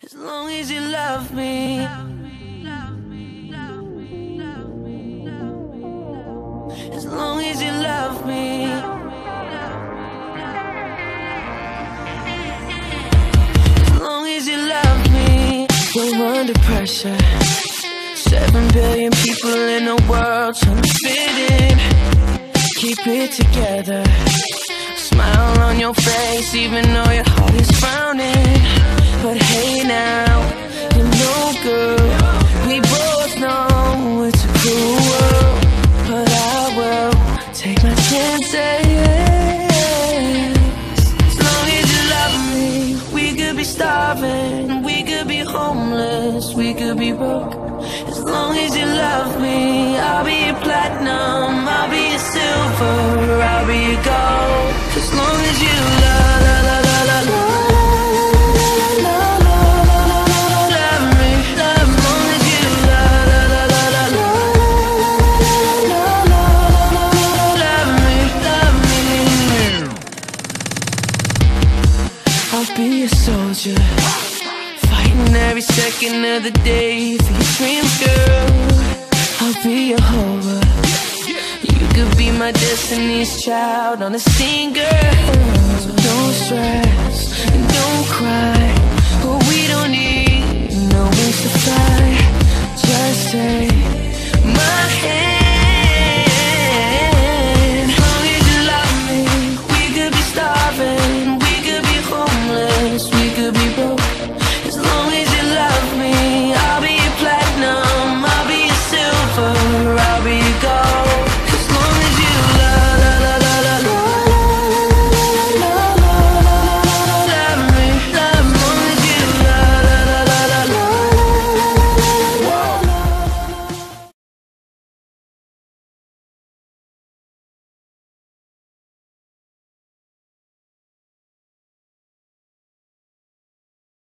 As long as you love me. As long as you love me. As long as you love me. We're under pressure. 7 billion people in the world trying to fit in. Keep it together. Smile on your face even though your heart is frowning. But hey now, you know girl, we both know it's a cruel world. But I will take my chances. As long as you love me. We could be starving, we could be homeless, we could be broke. As long as you love me, I'll be your platinum, I'll be your silver, I'll be your gold. As long as you love, la la la la la. I'll be a soldier, fighting every second of the day for your dreams, girl. I'll be your Jehovah. You could be my destiny's child on a scene, girl. So don't stress and don't cry.